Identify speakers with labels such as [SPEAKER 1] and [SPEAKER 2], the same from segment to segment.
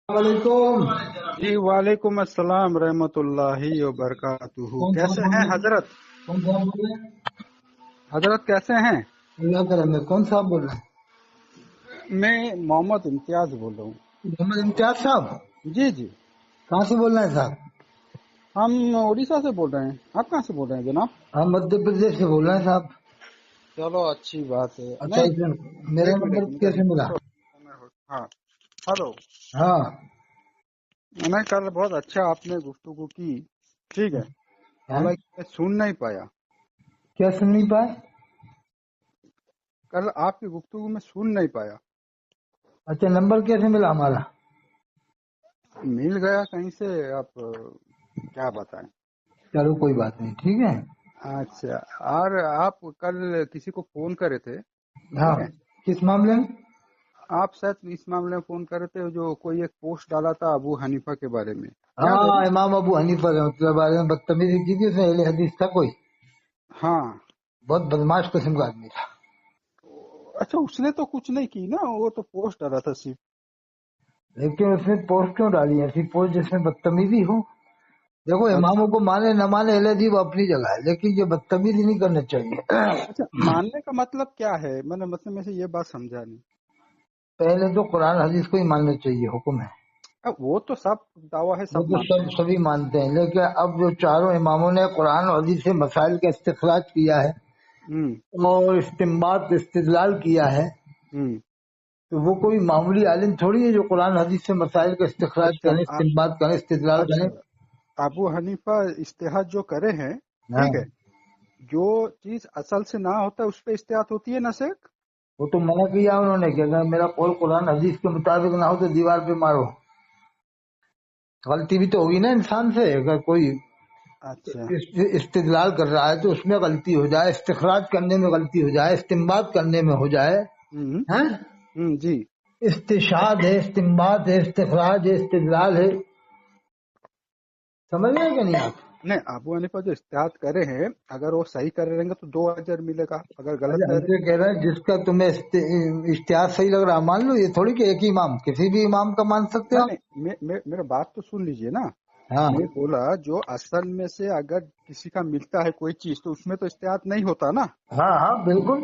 [SPEAKER 1] वालेकुम।
[SPEAKER 2] जी वालेकुम अस्सलाम रहमतुल्लाहि व बरकातुहू।
[SPEAKER 1] कौन साहब
[SPEAKER 2] कैसे
[SPEAKER 1] बोल
[SPEAKER 2] हैं
[SPEAKER 1] रहे हैं?
[SPEAKER 2] हजरत?
[SPEAKER 1] कौन साहब बोल रहे हैं?
[SPEAKER 2] हजरत कैसे हैं?
[SPEAKER 1] अल्लाह करम है। कौन साहब बोल रहे हैं?
[SPEAKER 2] मैं मोहम्मद इम्तियाज बोल रहा हूँ।
[SPEAKER 1] मोहम्मद इम्तियाज साहब।
[SPEAKER 2] जी जी,
[SPEAKER 1] कहाँ से बोल रहे हैं साहब?
[SPEAKER 2] हम उड़ीसा से बोल रहे हैं। आप कहाँ से बोल रहे हैं जनाब?
[SPEAKER 1] हम मध्य प्रदेश से बोल रहे हैं साहब।
[SPEAKER 2] चलो अच्छी बात है।
[SPEAKER 1] अच्छा,
[SPEAKER 2] नहीं,
[SPEAKER 1] मेरा
[SPEAKER 2] एक मिनट
[SPEAKER 1] नंबर
[SPEAKER 2] एक मिनट
[SPEAKER 1] कैसे मिला?
[SPEAKER 2] हाँ, हेलो।
[SPEAKER 1] हाँ
[SPEAKER 2] मैं कल बहुत अच्छा आपने गुफ्तगू की, ठीक है,
[SPEAKER 1] हाँ,
[SPEAKER 2] हालांकि मैं सुन नहीं पाया।
[SPEAKER 1] क्या सुन नहीं पाए?
[SPEAKER 2] कल आपकी गुफ्तगू में सुन नहीं पाया।
[SPEAKER 1] अच्छा, नंबर कैसे मिला हमारा?
[SPEAKER 2] मिल गया कहीं से, आप क्या बताएं।
[SPEAKER 1] चलो कोई बात नहीं, ठीक है।
[SPEAKER 2] अच्छा, और आप कल किसी को फोन करे थे,
[SPEAKER 1] हाँ,
[SPEAKER 2] ठीक है?
[SPEAKER 1] किस मामले में?
[SPEAKER 2] आप शायद इस मामले में फोन करे थे, जो कोई एक पोस्ट डाला था अबू हनीफा के बारे में, याद है
[SPEAKER 1] हाँ,
[SPEAKER 2] ना?
[SPEAKER 1] इमाम अबू हनीफा रहमतुल्लाह बारे में बदतमीजी की थी उसने। अहले हदीस था कोई,
[SPEAKER 2] हाँ।
[SPEAKER 1] बहुत बदमाश किस्म का आदमी था।
[SPEAKER 2] अच्छा, उसने तो कुछ नहीं की ना, वो तो पोस्ट डाला था सिर्फ।
[SPEAKER 1] लेकिन उसने पोस्ट क्यों डाली? ऐसी पोस्ट जिसमें बदतमीजी हो? देखो,
[SPEAKER 2] अच्छा
[SPEAKER 1] इमामों को माने न माने अहले वो अपनी जगह है, लेकिन ये बदतमीजी नहीं करना चाहिए।
[SPEAKER 2] अच्छा, मानने का मतलब क्या है? मैंने मतलब में से ये बात समझा नहीं।
[SPEAKER 1] पहले तो कुरान हदीस को ही मानना चाहिए, हुक्म है।
[SPEAKER 2] अब वो तो सब दावा है,
[SPEAKER 1] वो
[SPEAKER 2] सब
[SPEAKER 1] तो
[SPEAKER 2] मानते हैं।
[SPEAKER 1] सभी मानते हैं, लेकिन अब जो चारों इमामों ने कुरान और हदीस से मसाइल का इस्तिखराज किया है
[SPEAKER 2] हम्म
[SPEAKER 1] और इस्तिंबात इस्तिदलाल किया है,
[SPEAKER 2] हम्म।
[SPEAKER 1] तो वो कोई मामूली आलिम थोड़ी है जो कुरान हदीस से मसाइल का इस्तिखराज
[SPEAKER 2] अच्छा
[SPEAKER 1] करें, इस्तिंबात करें, इस्तिदलाल करें।
[SPEAKER 2] अच्छा, अबू हनीफा इस्तेहाद जो करे हैं,
[SPEAKER 1] हाँ,
[SPEAKER 2] ठीक है, जो चीज असल से ना होता है उस पर इस्तेहाद होती है ना शेख?
[SPEAKER 1] वो तो मना किया उन्होंने कि अगर मेरा कौल कुरान हदीस के मुताबिक ना हो तो दीवार पे मारो। गलती भी तो होगी ना इंसान से, अगर कोई
[SPEAKER 2] अच्छा।
[SPEAKER 1] इस्तिदलाल कर रहा है तो उसमें गलती हो जाए, इस्तिखराज करने में गलती हो जाए, इस्तिंबात करने में हो जाए।
[SPEAKER 2] हम्म
[SPEAKER 1] हैं?
[SPEAKER 2] जी।
[SPEAKER 1] इस्तिशाद है, इस्तिंबात है, इस्तिखराज है, इस्तिदलाल है। समझ रहे हैं कि नहीं आप?
[SPEAKER 2] नहीं, अबू हनीफा जो इस्तेहाद करे हैं, अगर वो सही कर रहेंगे तो 2 अजर मिलेगा, अगर गलत
[SPEAKER 1] अरे
[SPEAKER 2] कर
[SPEAKER 1] हमसे
[SPEAKER 2] रहे
[SPEAKER 1] कह रहे हैं जिसका तुम्हें इश्तिहाद सही लग रहा है मान लो। ये थोड़ी कि एक ही इमाम, किसी भी इमाम का मान सकते
[SPEAKER 2] नहीं
[SPEAKER 1] हो।
[SPEAKER 2] नहीं, मेरा बात तो सुन लीजिए ना।
[SPEAKER 1] हाँ
[SPEAKER 2] मैं बोला जो असल में से अगर किसी का मिलता है कोई चीज तो उसमें तो इस्तेहाद नहीं होता ना।
[SPEAKER 1] हाँ हाँ, बिल्कुल।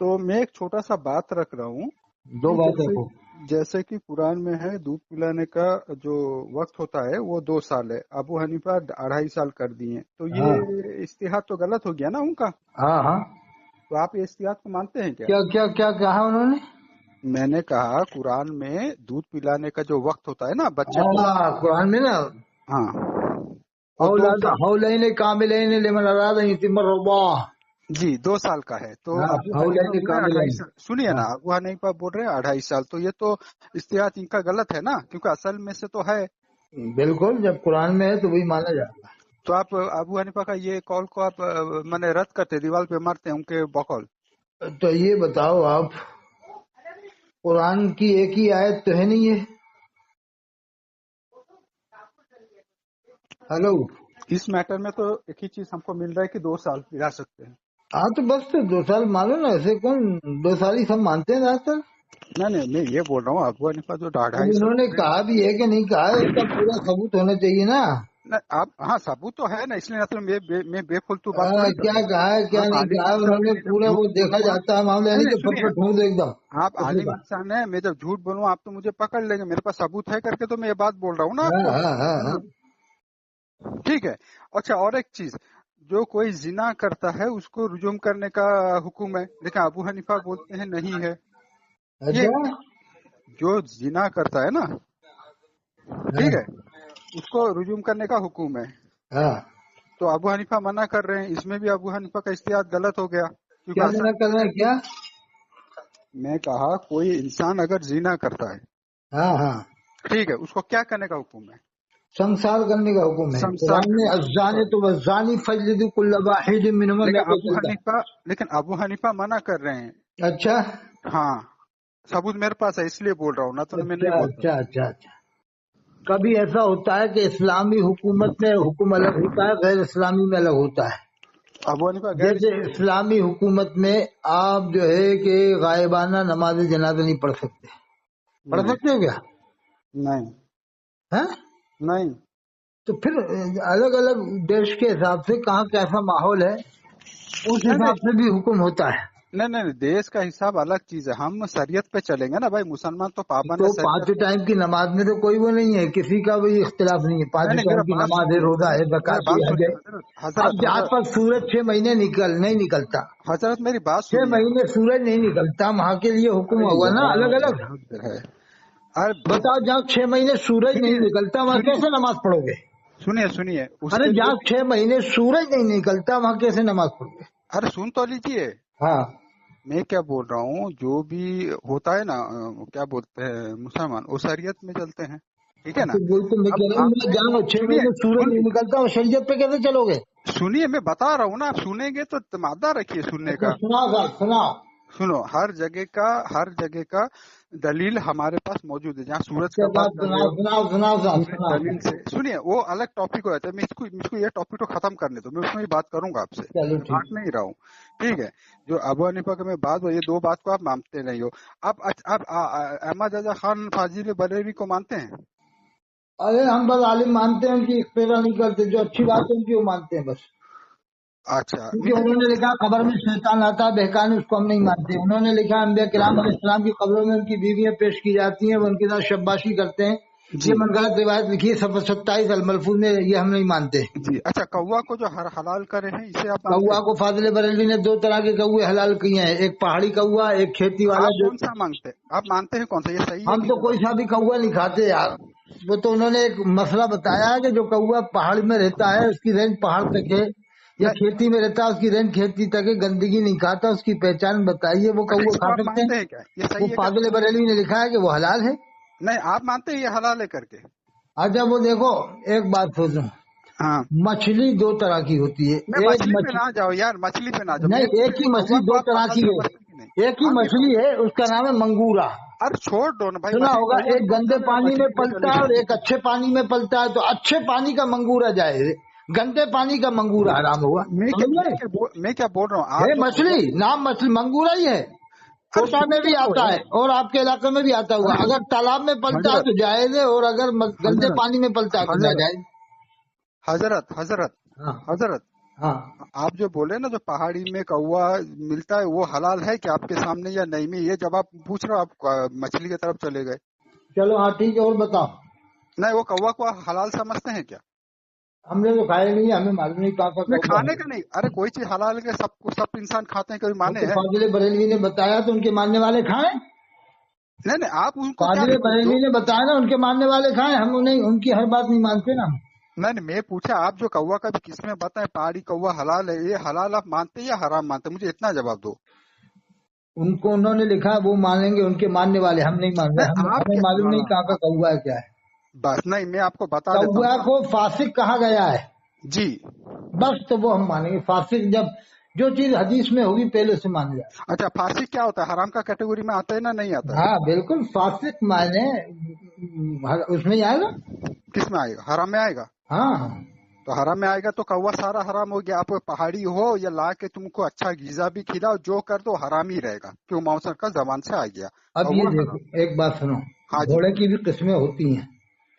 [SPEAKER 2] तो मैं एक छोटा सा बात रख रहा हूँ
[SPEAKER 1] दो
[SPEAKER 2] कि
[SPEAKER 1] बात
[SPEAKER 2] जैसे
[SPEAKER 1] रखो।
[SPEAKER 2] जैसे कि कुरान में है दूध पिलाने का जो वक्त होता है वो 2 साल है, अबू हनीफा 2.5 साल कर दिए, तो ये
[SPEAKER 1] हाँ
[SPEAKER 2] इस्तेहाद तो गलत हो गया ना उनका।
[SPEAKER 1] हाँ हाँ।
[SPEAKER 2] तो आप ये इस्तेहाद को मानते हैं क्या?
[SPEAKER 1] क्या क्या क्या कहा उन्होंने?
[SPEAKER 2] मैंने कहा कुरान में दूध पिलाने का जो वक्त होता है ना बच्चे को,
[SPEAKER 1] हाँ, कुरान में ना,
[SPEAKER 2] हाँ, वो दो
[SPEAKER 1] औलाद
[SPEAKER 2] साल
[SPEAKER 1] हौलैन कामिलैन लिमन अरादा यतीम रब्बाह।
[SPEAKER 2] जी 2 साल का है। तो
[SPEAKER 1] हाँ,
[SPEAKER 2] अबू हनीफा
[SPEAKER 1] हौलैन
[SPEAKER 2] बोल रहे हैं अढ़ाई
[SPEAKER 1] कामिलैन।
[SPEAKER 2] साल सुनिए
[SPEAKER 1] हाँ,
[SPEAKER 2] ना, अबू हनीफा बोल रहे हैं 2.5 साल, तो ये तो इस्तेहाद इनका गलत है ना, क्योंकि असल में से तो है।
[SPEAKER 1] बिल्कुल, जब कुरान में है तो वही माना जाएगा।
[SPEAKER 2] तो आप अबू हनीफा का ये कॉल को आप माने रद्द करते, दीवार पे मारते हैं उनके बकौल।
[SPEAKER 1] तो ये बताओ आप, कुरान की एक ही आयत तो है नहीं है? हेलो।
[SPEAKER 2] इस मैटर में तो एक ही चीज हमको मिल रहा है कि 2 साल गिरा सकते हैं।
[SPEAKER 1] हाँ तो बस, तो 2 साल मानो ना, ऐसे कौन 2 साल ही सब मानते हैं ज्यादातर।
[SPEAKER 2] नहीं नहीं, मैं ये बोल रहा हूँ अबू हनीफा जो
[SPEAKER 1] अब
[SPEAKER 2] 2.5 साल
[SPEAKER 1] इन्होंने
[SPEAKER 2] बोल रहे
[SPEAKER 1] कहा भी है कि नहीं कहा है, इसका पूरा सबूत होना चाहिए ना।
[SPEAKER 2] हैं। नहीं, आप हाँ सबूत तो है ना, इसलिए मतलब मैं बेफुलतू बात थोड़ी कर
[SPEAKER 1] क्या
[SPEAKER 2] रहा हूँ।
[SPEAKER 1] कहा है क्या
[SPEAKER 2] आप
[SPEAKER 1] नहीं
[SPEAKER 2] आलिम
[SPEAKER 1] कहा है,
[SPEAKER 2] इंसान है,
[SPEAKER 1] उन्होंने
[SPEAKER 2] मैं जब
[SPEAKER 1] पूरा
[SPEAKER 2] झूठ
[SPEAKER 1] वो देखा
[SPEAKER 2] बोलूंगा,
[SPEAKER 1] जाता है मामला,
[SPEAKER 2] नहीं
[SPEAKER 1] यानी
[SPEAKER 2] नहीं
[SPEAKER 1] कि फट
[SPEAKER 2] सुनिए,
[SPEAKER 1] फट ठोक दो एकदम
[SPEAKER 2] आप
[SPEAKER 1] किसी
[SPEAKER 2] आलिम
[SPEAKER 1] का।
[SPEAKER 2] इंसान है, मैं जब झूठ बोलूँ आप तो मुझे पकड़ लेंगे, मेरे पास सबूत है करके तो मैं ये बात बोल रहा हूँ ना
[SPEAKER 1] हाँ
[SPEAKER 2] आपको।
[SPEAKER 1] हाँ हाँ हाँ।
[SPEAKER 2] ठीक है। अच्छा, और एक चीज, जो कोई जिना करता है उसको रुजुम करने का हुक्म है, लेकिन अबू हनीफा बोलते हैं नहीं है। ये
[SPEAKER 1] अच्छा।
[SPEAKER 2] जो जिना करता है ना,
[SPEAKER 1] हाँ
[SPEAKER 2] ठीक है, उसको रुजुम करने का हुक्म है।
[SPEAKER 1] हाँ।
[SPEAKER 2] तो अबू हनीफा मना कर रहे हैं, इसमें भी अबू हनीफा का इख्तियार गलत हो गया, क्योंकि
[SPEAKER 1] क्या
[SPEAKER 2] असल
[SPEAKER 1] मना
[SPEAKER 2] में
[SPEAKER 1] कर रहे
[SPEAKER 2] से
[SPEAKER 1] हैं क्या?
[SPEAKER 2] मैं कहा कोई इंसान अगर जिना करता है,
[SPEAKER 1] हाँ हाँ।
[SPEAKER 2] ठीक है, उसको क्या करने का हुक्म है?
[SPEAKER 1] संसार करने का हुक्म है
[SPEAKER 2] संसार
[SPEAKER 1] कुरान में।
[SPEAKER 2] करने का हुक्म
[SPEAKER 1] अज़ानी
[SPEAKER 2] है।
[SPEAKER 1] तो वज़ानी फजलिदु कुल्ल वाहिद मिनहुमा में तो चलता
[SPEAKER 2] लेकिन अबू हनीफा मना कर रहे हैं।
[SPEAKER 1] है। अच्छा
[SPEAKER 2] हाँ, सबूत मेरे पास है इसलिए बोल रहा हूँ, ना तो मैं नहीं
[SPEAKER 1] अच्छा
[SPEAKER 2] बोलता।
[SPEAKER 1] अच्छा अच्छा अच्छा। कभी ऐसा होता है कि इस्लामी हुकूमत में हुक्म अलग होता है, गैर इस्लामी में अलग होता है।
[SPEAKER 2] अबू हनीफा गैर
[SPEAKER 1] जैसे
[SPEAKER 2] इस्लामी है।
[SPEAKER 1] इस्लामी हुकूमत में आप जो है कि गायबाना नमाज जनाजा नहीं पढ़ सकते। पढ़
[SPEAKER 2] हम्म,
[SPEAKER 1] सकते हो क्या?
[SPEAKER 2] नहीं।
[SPEAKER 1] है।
[SPEAKER 2] नहीं
[SPEAKER 1] तो फिर अलग अलग देश के हिसाब से कहाँ कैसा माहौल है उस
[SPEAKER 2] नहीं
[SPEAKER 1] हिसाब से भी हुक्म होता है।
[SPEAKER 2] नहीं नहीं, देश का हिसाब अलग चीज है, हम शरीयत पे चलेंगे ना भाई, मुसलमान तो पाबंद
[SPEAKER 1] तो
[SPEAKER 2] है
[SPEAKER 1] 5
[SPEAKER 2] शरीयत।
[SPEAKER 1] टाइम की नमाज में तो कोई वो नहीं है, किसी का भी इख्तिलाफ नहीं है। 5
[SPEAKER 2] नहीं नहीं,
[SPEAKER 1] टाइम
[SPEAKER 2] मेरा
[SPEAKER 1] की
[SPEAKER 2] बात
[SPEAKER 1] नमाज है,
[SPEAKER 2] सुनिए,
[SPEAKER 1] रोजा है,
[SPEAKER 2] मेरा
[SPEAKER 1] ज़कात
[SPEAKER 2] बात
[SPEAKER 1] है, हज
[SPEAKER 2] सुनिए
[SPEAKER 1] है।
[SPEAKER 2] हजरत
[SPEAKER 1] अब
[SPEAKER 2] हजरत
[SPEAKER 1] जहाँ
[SPEAKER 2] हजरत
[SPEAKER 1] पर सूरज 6 महीने नहीं निकलता,
[SPEAKER 2] हजरत मेरी बात
[SPEAKER 1] 6
[SPEAKER 2] सुनिए।
[SPEAKER 1] महीने सूरज नहीं निकलता, वहाँ के लिए हुक्म
[SPEAKER 2] अरे
[SPEAKER 1] हुआ ना अलग
[SPEAKER 2] यार
[SPEAKER 1] अलग।
[SPEAKER 2] हद है। अरे
[SPEAKER 1] बताओ, जहाँ 6 महीने सूरज नहीं
[SPEAKER 2] सुनिए
[SPEAKER 1] निकलता वहाँ
[SPEAKER 2] सुनिए
[SPEAKER 1] कैसे नमाज पढ़ोगे?
[SPEAKER 2] सुनिए सुनिए,
[SPEAKER 1] अरे
[SPEAKER 2] उसके लिए
[SPEAKER 1] जहाँ 6 महीने सूरज नहीं निकलता वहाँ कैसे नमाज पढ़ोगे?
[SPEAKER 2] अरे सुन तो लीजिए,
[SPEAKER 1] हाँ,
[SPEAKER 2] मैं क्या बोल रहा हूँ, जो भी होता है ना, क्या बोलते हैं मुसलमान, वो शरीयत में चलते हैं, ठीक है ना।
[SPEAKER 1] तो वही तो मैं
[SPEAKER 2] अब
[SPEAKER 1] कह रहा हूँ, मैं
[SPEAKER 2] आपने
[SPEAKER 1] जहाँ 6
[SPEAKER 2] सुनिए
[SPEAKER 1] महीने सूरज नहीं निकलता वो शरीयत पे कैसे चलोगे?
[SPEAKER 2] सुनिए, मैं बता रहा हूँ ना, आप सुनेंगे तो तमादा रखिए सुनने
[SPEAKER 1] अच्छा
[SPEAKER 2] का।
[SPEAKER 1] सुनाओ साहब, सुनाओ।
[SPEAKER 2] सुनो, हर जगह का दलील हमारे पास मौजूद है, जहाँ सूरज
[SPEAKER 1] अच्छा
[SPEAKER 2] का बात
[SPEAKER 1] साहब,
[SPEAKER 2] कर रहे
[SPEAKER 1] सुनाओ
[SPEAKER 2] हो
[SPEAKER 1] सुनाओ सुनाओ साहब,
[SPEAKER 2] पूरे
[SPEAKER 1] सुनाओ।
[SPEAKER 2] दलील से सुनिए, वो अलग टॉपिक हो जाता है। मैं इसको ये टॉपिक तो खत्म करने दो, मैं उसमें भी बात करूंगा आपसे,
[SPEAKER 1] चलो
[SPEAKER 2] मैं
[SPEAKER 1] ठीक।
[SPEAKER 2] बांट नहीं रहा हूँ, ठीक है। जो अबू हनीफा का मैं बात, ये दो बात को आप मानते नहीं हो। आप अहमद रजा खान फाजिल बरेलवी को मानते हैं?
[SPEAKER 1] अरे हम बस आलिम मानते हैं, उनकी इख्तिरा नहीं करते, जो अच्छी बात है उनकी वो मानते हैं बस।
[SPEAKER 2] अच्छा,
[SPEAKER 1] क्योंकि उन्होंने लिखा खबर में शैतान आता है बहकाने, उसको हम नहीं मानते। उन्होंने लिखा अंबिया किराम अलैहिस्सलाम की कब्रों में उनकी बीवियां पेश की जाती हैं, वो उनके साथ शब्बाशी करते हैं।
[SPEAKER 2] जी
[SPEAKER 1] ये मनगढ़ंत रिवायत लिखी है सफ़र 27 अल-मलफूज में, ये हम नहीं मानते।
[SPEAKER 2] जी। अच्छा, कौवा को जो हलाल करे हैं, इसे आप मानते
[SPEAKER 1] कौआ
[SPEAKER 2] हैं?
[SPEAKER 1] को फाजिल बरेलवी ने 2 तरह के कौए हलाल किए हैं, एक पहाड़ी कौआ, एक खेती वाला।
[SPEAKER 2] आप
[SPEAKER 1] जो
[SPEAKER 2] कौन सा मांगते हैं, आप मानते हैं कौन सा, ये सही है
[SPEAKER 1] हम
[SPEAKER 2] कि
[SPEAKER 1] तो कोई
[SPEAKER 2] गलत?
[SPEAKER 1] सा भी कौआ नहीं खाते यार। वो तो उन्होंने एक मसला बताया है कि जो कौआ पहाड़ में रहता है उसकी रेंज पहाड़ तक है, या
[SPEAKER 2] नहीं,
[SPEAKER 1] खेती में रहता है उसकी रेंज खेती तक है, गंदगी नहीं खाता, उसकी पहचान बताइए, वो
[SPEAKER 2] अच्छा
[SPEAKER 1] कौआ
[SPEAKER 2] इसको
[SPEAKER 1] खा
[SPEAKER 2] आप
[SPEAKER 1] सकते हैं।
[SPEAKER 2] मानते हैं क्या, ये
[SPEAKER 1] वो
[SPEAKER 2] सही है
[SPEAKER 1] फाजिल
[SPEAKER 2] गलत?
[SPEAKER 1] बरेलवी ने लिखा है कि वो हलाल है।
[SPEAKER 2] नहीं, आप मानते हैं ये हलाल है करके?
[SPEAKER 1] अच्छा वो देखो, एक बात सोचो,
[SPEAKER 2] हाँ।
[SPEAKER 1] मछली 2 तरह की होती है।
[SPEAKER 2] मैं
[SPEAKER 1] एक
[SPEAKER 2] मछली पे
[SPEAKER 1] मछली
[SPEAKER 2] ना जाओ यार, मछली पे ना जाओ, मैं
[SPEAKER 1] नहीं,
[SPEAKER 2] पूछ
[SPEAKER 1] एक
[SPEAKER 2] रहा
[SPEAKER 1] ही
[SPEAKER 2] हूँ
[SPEAKER 1] मछली
[SPEAKER 2] कौवा को
[SPEAKER 1] 2
[SPEAKER 2] आप
[SPEAKER 1] तरह
[SPEAKER 2] हलाल
[SPEAKER 1] की है।
[SPEAKER 2] समझते हैं कि नहीं?
[SPEAKER 1] एक ही
[SPEAKER 2] हाँ मैं
[SPEAKER 1] मछली है, उसका नाम है मंगूरा।
[SPEAKER 2] अरे छोड़ दो ना भाई,
[SPEAKER 1] सुना
[SPEAKER 2] मछली
[SPEAKER 1] होगा,
[SPEAKER 2] कौवा
[SPEAKER 1] एक
[SPEAKER 2] में कौन सा
[SPEAKER 1] गंदे पानी में
[SPEAKER 2] मछली में
[SPEAKER 1] पलता है और
[SPEAKER 2] दलील?
[SPEAKER 1] एक अच्छे पानी में पलता है। तो अच्छे पानी का मंगूरा जाए, गंदे पानी का मंगूरा हराम हुआ। समझ गए?
[SPEAKER 2] मैं क्या बोल रहा हूँ,
[SPEAKER 1] है
[SPEAKER 2] आप जो कौवा,
[SPEAKER 1] मछली, नाम मछली मंगूरा ही है।
[SPEAKER 2] अरे
[SPEAKER 1] कोटा
[SPEAKER 2] सुन
[SPEAKER 1] में
[SPEAKER 2] तो
[SPEAKER 1] भी
[SPEAKER 2] लो
[SPEAKER 1] आता
[SPEAKER 2] यार।
[SPEAKER 1] है और आपके इलाके में भी आता हुआ।
[SPEAKER 2] अरे
[SPEAKER 1] अगर तालाब में पलता है
[SPEAKER 2] हजरत
[SPEAKER 1] तो जायज है, और अगर गंदे
[SPEAKER 2] हजरत
[SPEAKER 1] पानी में पलता है तो
[SPEAKER 2] हजरत
[SPEAKER 1] नाजायज।
[SPEAKER 2] हजरत हजरत
[SPEAKER 1] हाँ
[SPEAKER 2] हजरत,
[SPEAKER 1] हाँ।
[SPEAKER 2] आप जो बोले ना, जो पहाड़ी में कौवा मिलता है, वो हलाल है क्या आपके सामने या नहीं? में ये जब आप पूछ रहे हो, आप मछली की तरफ चले गए।
[SPEAKER 1] चलो हाँ ठीक है, और बताओ।
[SPEAKER 2] नहीं, वो कौवा को आप हलाल समझते हैं क्या?
[SPEAKER 1] हमने तो खाया नहीं है, हमें मालूम नहीं कहाँ का
[SPEAKER 2] नहीं,
[SPEAKER 1] कौवा
[SPEAKER 2] खाने
[SPEAKER 1] है।
[SPEAKER 2] का नहीं, अरे कोई चीज हलाल है, सब इंसान खाते हैं, कभी
[SPEAKER 1] वो
[SPEAKER 2] माने
[SPEAKER 1] तो
[SPEAKER 2] हैं?
[SPEAKER 1] फाजिल बरेलवी ने बताया तो उनके मानने वाले खाएं।
[SPEAKER 2] नहीं नहीं, आप उनको क्या
[SPEAKER 1] फाजिल
[SPEAKER 2] जो,
[SPEAKER 1] बरेलवी ने बताया ना, उनके मानने वाले खाएं, हम नहीं, उनकी हर बात नहीं मानते ना हम।
[SPEAKER 2] नहीं नहीं, मैं पूछा, आप जो कौवा का भी किसमें बताएं पहाड़ी कौवा हलाल है, ये हलाल आप मानते हैं या हराम मानते हैं? मुझे इतना जवाब दो।
[SPEAKER 1] उनको उन्होंने लिखा, वो मानेंगे उनके मानने वाले, हम नहीं मान रहे।
[SPEAKER 2] नहीं आप
[SPEAKER 1] हमें
[SPEAKER 2] क्या,
[SPEAKER 1] मालूम नहीं कहाँ का
[SPEAKER 2] हाँ,
[SPEAKER 1] कौवा है क्या है।
[SPEAKER 2] बस नहीं, मैं आपको बता देता
[SPEAKER 1] कौवा
[SPEAKER 2] हूँ।
[SPEAKER 1] को फासिक कहा गया है,
[SPEAKER 2] जी।
[SPEAKER 1] बस तो वो हम मानेंगे फासिक। जब जो चीज हदीस में होगी पहले से मान जाए।
[SPEAKER 2] अच्छा, फांसी क्या होता है, हराम का कैटेगरी में आता है ना, नहीं आता है?
[SPEAKER 1] हाँ बिल्कुल, फासिक माने उसमें ही आएगा।
[SPEAKER 2] किस में आएगा, हराम में आएगा?
[SPEAKER 1] हाँ।
[SPEAKER 2] तो हराम में आएगा तो कौवा सारा हराम हो गया। आप पहाड़ी हो या ला के तुमको अच्छा गीजा भी खिलाओ, जो कर दो हराम ही रहेगा, क्यों? मौसम का जबान से आ गया
[SPEAKER 1] अब ये
[SPEAKER 2] कौवा
[SPEAKER 1] देखो,
[SPEAKER 2] हराम।
[SPEAKER 1] एक बात सुनो,
[SPEAKER 2] हाँ जी।
[SPEAKER 1] घोड़े की भी किस्में होती हैं,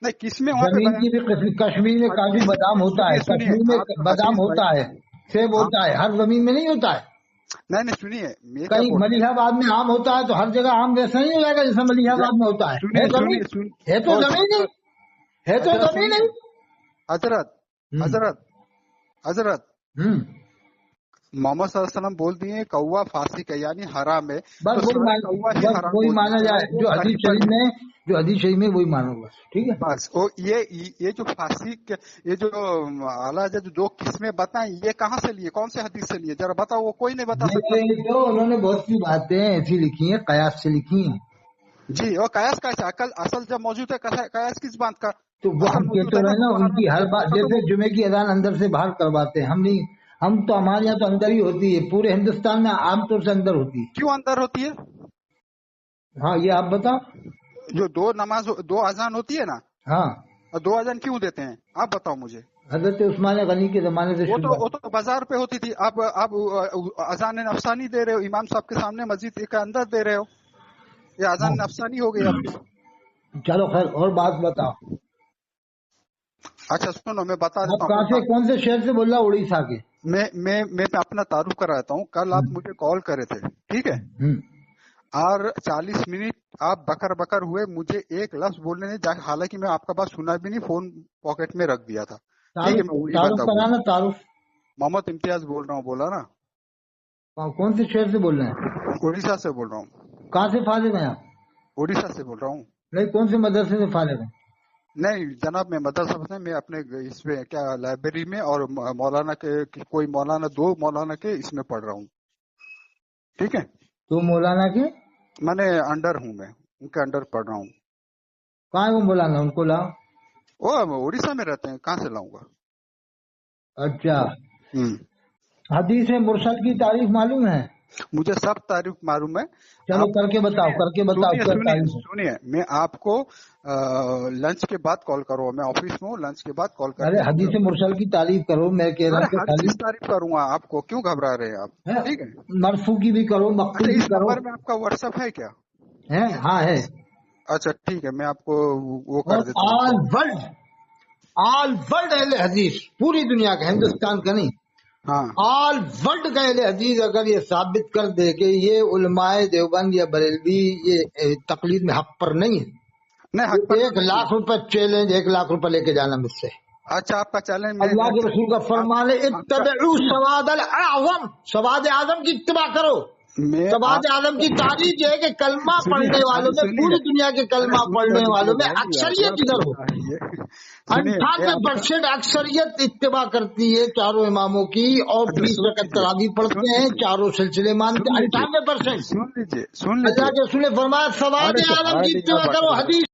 [SPEAKER 2] नहीं, किसमें वहां पे
[SPEAKER 1] जमीन
[SPEAKER 2] बयान
[SPEAKER 1] की भी किस्म। कश्मीर में काजू बादाम होता है,
[SPEAKER 2] सुनिए सुनिए,
[SPEAKER 1] कश्मीर
[SPEAKER 2] आप
[SPEAKER 1] में
[SPEAKER 2] जो
[SPEAKER 1] बादाम
[SPEAKER 2] हदीस
[SPEAKER 1] होता है, सेब
[SPEAKER 2] हाँ,
[SPEAKER 1] होता है, हर जमीन में नहीं होता है।
[SPEAKER 2] नहीं नहीं, सुनिए मैं क्या
[SPEAKER 1] कहीं
[SPEAKER 2] बोल रहा
[SPEAKER 1] मलिहाबाद में आम होता है तो हर जगह आम वैसा नहीं हो जाएगा जैसा
[SPEAKER 2] हूँ।
[SPEAKER 1] मलिहाबाद में होता है। है
[SPEAKER 2] सुनिए
[SPEAKER 1] जमीन,
[SPEAKER 2] सुनिए
[SPEAKER 1] है तो
[SPEAKER 2] ओ
[SPEAKER 1] जमीन ही,
[SPEAKER 2] हजरत,
[SPEAKER 1] है तो
[SPEAKER 2] हजरत
[SPEAKER 1] जमीन
[SPEAKER 2] सुनिए,
[SPEAKER 1] ही।
[SPEAKER 2] हजरत
[SPEAKER 1] हम्म
[SPEAKER 2] हजरत हजरत,
[SPEAKER 1] हम्म।
[SPEAKER 2] मोहम्मद सल्लल्लाहु अलैहि वसल्लम बोल दिए कौवा फासिक है, यानी हराम है,
[SPEAKER 1] बस
[SPEAKER 2] तो सारे कौवा ही
[SPEAKER 1] बस
[SPEAKER 2] हराम
[SPEAKER 1] वही
[SPEAKER 2] बोल दिए,
[SPEAKER 1] माना जाए
[SPEAKER 2] चाहे वो
[SPEAKER 1] जो
[SPEAKER 2] कहीं
[SPEAKER 1] हदीस
[SPEAKER 2] पर
[SPEAKER 1] शरीफ
[SPEAKER 2] भी।
[SPEAKER 1] में, जो हदीस शरीफ में वही मानो बस, ठीक है।
[SPEAKER 2] बस वो ये जो फासिक, ये जो आला जो दो किस्में बताएं, ये कहाँ से लिए, कौन से हदीस से लिए, जरा बताओ, वो कोई नहीं बता सकता।
[SPEAKER 1] ये तो उन्होंने बहुत सी बातें ऐसी लिखी हैं, कयास से लिखी हैं।
[SPEAKER 2] जी, और कयास कैसे, अकल असल जब मौजूद है, कयास किस बात का?
[SPEAKER 1] तो वो
[SPEAKER 2] असल
[SPEAKER 1] हम
[SPEAKER 2] मौजूद
[SPEAKER 1] कहते
[SPEAKER 2] है ना,
[SPEAKER 1] रहे
[SPEAKER 2] तो
[SPEAKER 1] ना,
[SPEAKER 2] वो हराम
[SPEAKER 1] उनकी
[SPEAKER 2] हो
[SPEAKER 1] हर
[SPEAKER 2] गया, तो
[SPEAKER 1] बात,
[SPEAKER 2] खत्म
[SPEAKER 1] जैसे
[SPEAKER 2] हो
[SPEAKER 1] जुमे की अजान अंदर से बाहर करवाते हैं, हम नहीं। हम तो, हमारे यहाँ तो अंदर ही होती है, पूरे हिंदुस्तान में आमतौर से अंदर होती है।
[SPEAKER 2] गया। क्यों अंदर होती है?
[SPEAKER 1] हाँ ये आप बताओ।
[SPEAKER 2] जो दो अजान होती है ना,
[SPEAKER 1] हाँ,
[SPEAKER 2] और दो अजान क्यों देते हैं, आप बताओ मुझे।
[SPEAKER 1] हजरत उस्मान गनी के जमाने से
[SPEAKER 2] वो
[SPEAKER 1] शुरुआत।
[SPEAKER 2] तो बाजार पे होती थी, आप अजान नफसानी दे रहे हो, इमाम साहब के सामने मस्जिद के अंदर दे रहे हो, ये
[SPEAKER 1] हाँ
[SPEAKER 2] अजान नफसानी हो गई आपकी।
[SPEAKER 1] चलो खैर, और बात बताओ।
[SPEAKER 2] अच्छा सुनो, मैं बता
[SPEAKER 1] आप
[SPEAKER 2] देता
[SPEAKER 1] कहाँ से,
[SPEAKER 2] हूँ।
[SPEAKER 1] कौन से शहर से बोल रहा? उड़ीसा के।
[SPEAKER 2] मैं अपना तारुफ कराता हूँ। कल आप मुझे कॉल करे थे, ठीक है, और 40 मिनट आप बकर बकर हुए, मुझे एक लफ्ज बोलने नहीं जा, हालांकि मैं आपका बात सुना भी नहीं, फोन पॉकेट में रख दिया था। ठीक है, मैं वही
[SPEAKER 1] तारुफ
[SPEAKER 2] बंदा
[SPEAKER 1] कराना, तारुफ।
[SPEAKER 2] मोहम्मद इम्तियाज बोल रहा हूँ, बोला ना।
[SPEAKER 1] कौन से शहर से बोल रहे हैं?
[SPEAKER 2] उड़ीसा से बोल रहा हूँ।
[SPEAKER 1] कहाँ से फारिग हैं आप?
[SPEAKER 2] उड़ीसा से बोल रहा हूँ।
[SPEAKER 1] नहीं, कौन से मदरसे से फारिग हैं?
[SPEAKER 2] नहीं जनाब, मैं मदरसा में, मैं अपने इसमें क्या लाइब्रेरी में, और मौलाना के कोई मौलाना, 2 मौलाना के इसमें पढ़ रहा हूँ, ठीक है।
[SPEAKER 1] तो मौलाना के
[SPEAKER 2] मैंने अंडर हूँ, मैं उनके अंडर पढ़ रहा हूँ।
[SPEAKER 1] कहाँ है वो मौलाना? उनको लाओ।
[SPEAKER 2] वो उड़ीसा में रहते हैं, कहाँ से लाऊंगा?
[SPEAKER 1] अच्छा, हदीस मुरसल की तारीफ मालूम है?
[SPEAKER 2] मुझे सब तारीफ मालूम है।
[SPEAKER 1] चलो
[SPEAKER 2] आप
[SPEAKER 1] करके बताओ, करके बताओ क्या तारीफ है।
[SPEAKER 2] सुनिए, मैं आपको लंच के बाद कॉल करूँगा, मैं ऑफिस में हूँ, लंच के बाद कॉल
[SPEAKER 1] अरे
[SPEAKER 2] करके।
[SPEAKER 1] हदीस मुरसल की तारीफ करो, मैं कह रहा
[SPEAKER 2] अरे
[SPEAKER 1] हूँ
[SPEAKER 2] हर चीज तारीफ करूंगा, आपको क्यों घबरा रहे हैं आप? ठीक है,
[SPEAKER 1] मरफू की भी करो, मकतू
[SPEAKER 2] अच्छा
[SPEAKER 1] भी
[SPEAKER 2] इस
[SPEAKER 1] करो।
[SPEAKER 2] नंबर में आपका व्हाट्सएप है क्या?
[SPEAKER 1] है, हाँ है।
[SPEAKER 2] अच्छा ठीक है, मैं आपको वो कर
[SPEAKER 1] और
[SPEAKER 2] देता हूँ।
[SPEAKER 1] ऑल वर्ल्ड अहले हदीस, पूरी दुनिया का, हिंदुस्तान का नहीं,
[SPEAKER 2] हाँ,
[SPEAKER 1] ऑल वर्ल्ड का अहले हदीस अगर ये साबित कर दे कि ये उलमाए देवबंद या बरेलवी ये तकलीद में हक पर नहीं है,
[SPEAKER 2] नहीं हक पर
[SPEAKER 1] 1 लाख रुपए चैलेंज, 1 लाख रुपए लेके जाना मुझसे।
[SPEAKER 2] अच्छा आपका चैलेंज में
[SPEAKER 1] अल्लाह के रसूल का फरमान है, इत्तबिउ सवाद अल आज़म, सवाद आज़म की इत्तिबा करो। सवाद आज़म की तारीफ ये है कि कलमा पढ़ने वालों में, पूरी दुनिया के कलमा पढ़ने वालों में अक्सरियत इधर हो, 98% अक्सरियत इत्तिबा करती है चारों इमामों की, और 20 रकअत तरावी पढ़ते हैं, चारों सिलसिले मानते हैं, 98%।
[SPEAKER 2] सुन लीजिए
[SPEAKER 1] अल्लाह के रसूल ने फरमाया सवाद आज़म की इत्तिबा करो, हदीस